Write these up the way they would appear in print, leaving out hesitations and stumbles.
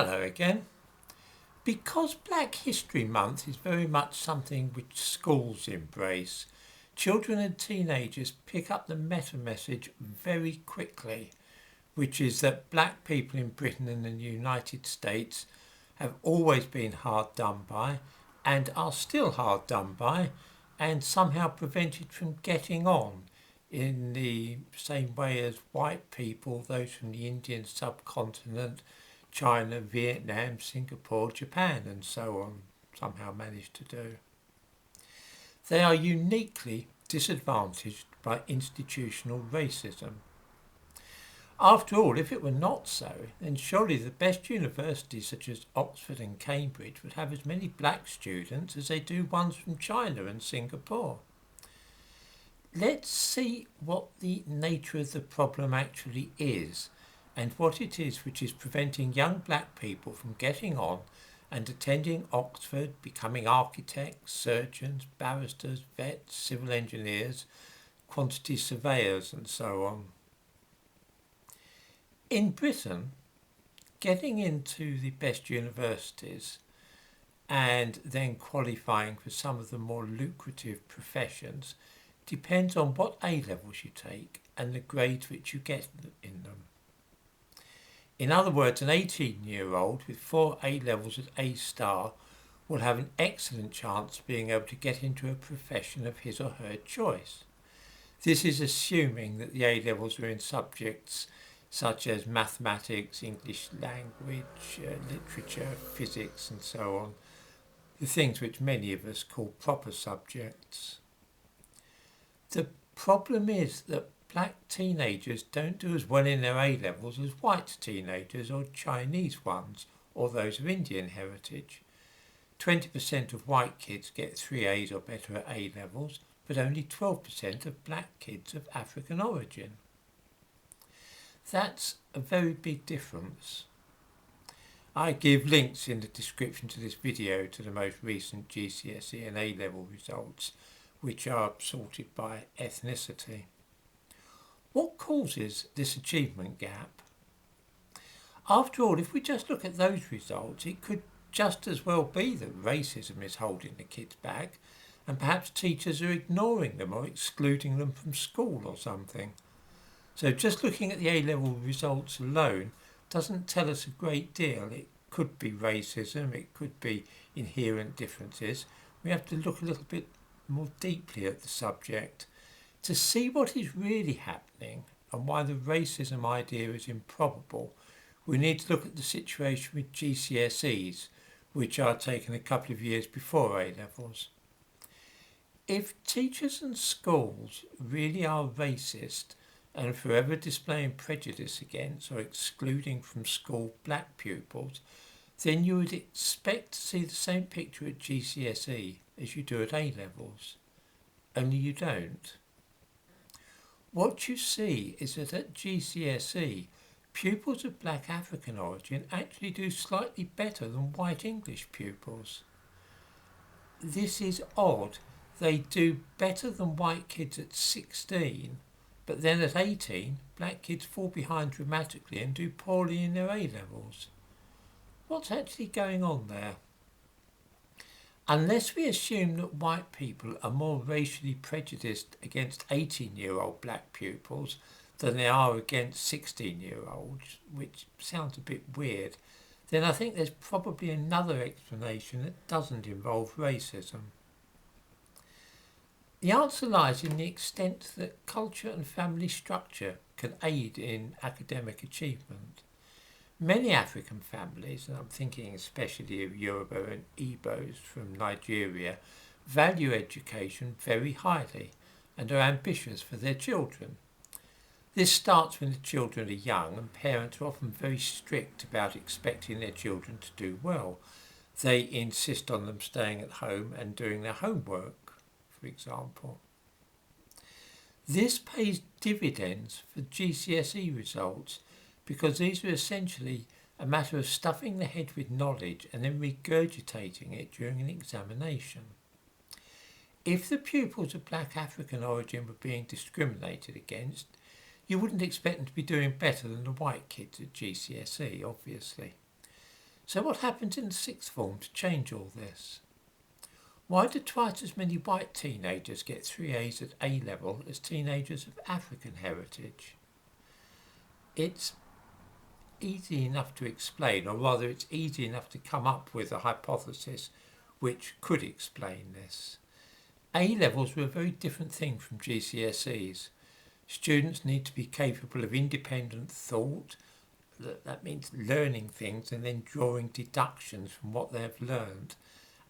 Hello again. Because Black History Month is very much something which schools embrace, children and teenagers pick up the meta message very quickly, which is that black people in Britain and the United States have always been hard done by and are still hard done by and somehow prevented from getting on in the same way as white people, those from the Indian subcontinent, China, Vietnam, Singapore, Japan and so on somehow managed to do. They are uniquely disadvantaged by institutional racism. After all, if it were not so, then surely the best universities such as Oxford and Cambridge would have as many black students as they do ones from China and Singapore. Let's see what the nature of the problem actually is and what it is which is preventing young black people from getting on and attending Oxford, becoming architects, surgeons, barristers, vets, civil engineers, quantity surveyors and so on. In Britain, getting into the best universities and then qualifying for some of the more lucrative professions depends on what A-levels you take and the grades which you get in them. In other words, an 18-year-old with 4 A-levels at A* will have an excellent chance of being able to get into a profession of his or her choice. This is assuming that the A-levels are in subjects such as mathematics, English language, literature, physics and so on, the things which many of us call proper subjects. The problem is that black teenagers don't do as well in their A-levels as white teenagers or Chinese ones or those of Indian heritage. 20% of white kids get 3 A's or better at A-levels, but only 12% of black kids of African origin. That's a very big difference. I give links in the description to this video to the most recent GCSE and A-level results, which are sorted by ethnicity. What causes this achievement gap? After all, if we just look at those results, it could just as well be that racism is holding the kids back and perhaps teachers are ignoring them or excluding them from school or something. So just looking at the A-level results alone doesn't tell us a great deal. It could be racism, it could be inherent differences. We have to look a little bit more deeply at the subject to see what is really happening and why the racism idea is improbable. We need to look at the situation with GCSEs, which are taken a couple of years before A-levels. If teachers and schools really are racist and forever displaying prejudice against or excluding from school black pupils, then you would expect to see the same picture at GCSE as you do at A-levels, only you don't. What you see is that at GCSE, pupils of black African origin actually do slightly better than white English pupils. This is odd. They do better than white kids at 16, but then at 18, black kids fall behind dramatically and do poorly in their A-levels. What's actually going on there? Unless we assume that white people are more racially prejudiced against 18-year-old black pupils than they are against 16-year-olds, which sounds a bit weird, then I think there's probably another explanation that doesn't involve racism. The answer lies in the extent that culture and family structure can aid in academic achievement. Many African families, and I'm thinking especially of Yoruba and Igbos from Nigeria, value education very highly and are ambitious for their children. This starts when the children are young and parents are often very strict about expecting their children to do well. They insist on them staying at home and doing their homework, for example. This pays dividends for GCSE results because these are essentially a matter of stuffing the head with knowledge and then regurgitating it during an examination. If the pupils of black African origin were being discriminated against, you wouldn't expect them to be doing better than the white kids at GCSE, obviously. So what happens in the sixth form to change all this? Why do twice as many white teenagers get 3 A's at A level as teenagers of African heritage? It's easy enough to explain, or rather it's easy enough to come up with a hypothesis which could explain this. A levels were a very different thing from GCSEs. Students need to be capable of independent thought. That means learning things and then drawing deductions from what they have learned.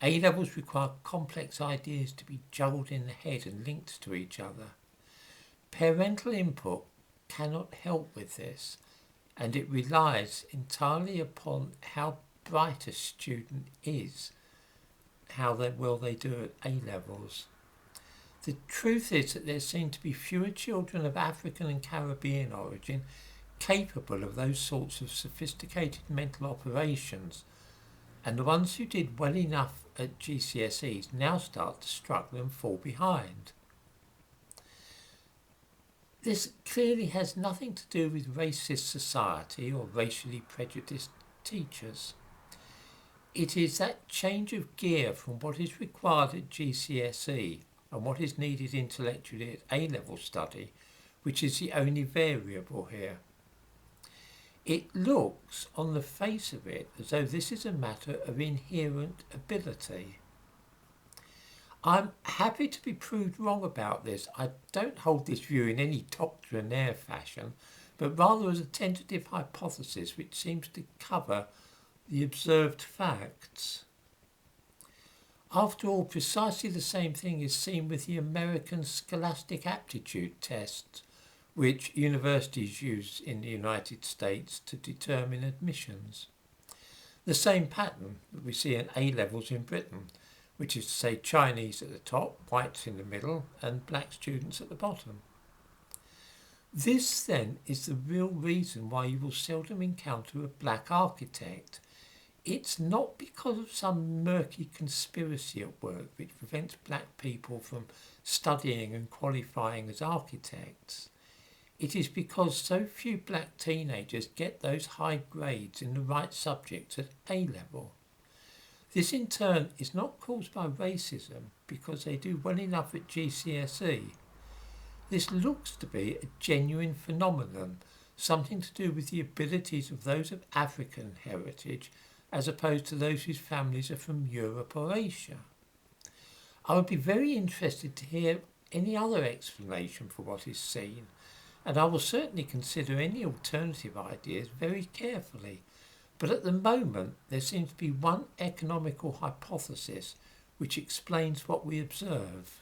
A levels require complex ideas to be juggled in the head and linked to each other. Parental input cannot help with this, and it relies entirely upon how bright a student is, how well they do at A levels. The truth is that there seem to be fewer children of African and Caribbean origin capable of those sorts of sophisticated mental operations, and the ones who did well enough at GCSEs now start to struggle and fall behind. This clearly has nothing to do with racist society or racially prejudiced teachers. It is that change of gear from what is required at GCSE and what is needed intellectually at A-level study which is the only variable here. It looks, on the face of it, as though this is a matter of inherent ability. I'm happy to be proved wrong about this. I don't hold this view in any doctrinaire fashion, but rather as a tentative hypothesis which seems to cover the observed facts. After all, precisely the same thing is seen with the American Scholastic Aptitude Test, which universities use in the United States to determine admissions. The same pattern that we see in A-levels in Britain, which is to say Chinese at the top, whites in the middle, and black students at the bottom. This then is the real reason why you will seldom encounter a black architect. It's not because of some murky conspiracy at work which prevents black people from studying and qualifying as architects. It is because so few black teenagers get those high grades in the right subjects at A level. This in turn is not caused by racism because they do well enough at GCSE. This looks to be a genuine phenomenon, something to do with the abilities of those of African heritage as opposed to those whose families are from Europe or Asia. I would be very interested to hear any other explanation for what is seen, and I will certainly consider any alternative ideas very carefully. But at the moment, there seems to be one economical hypothesis which explains what we observe.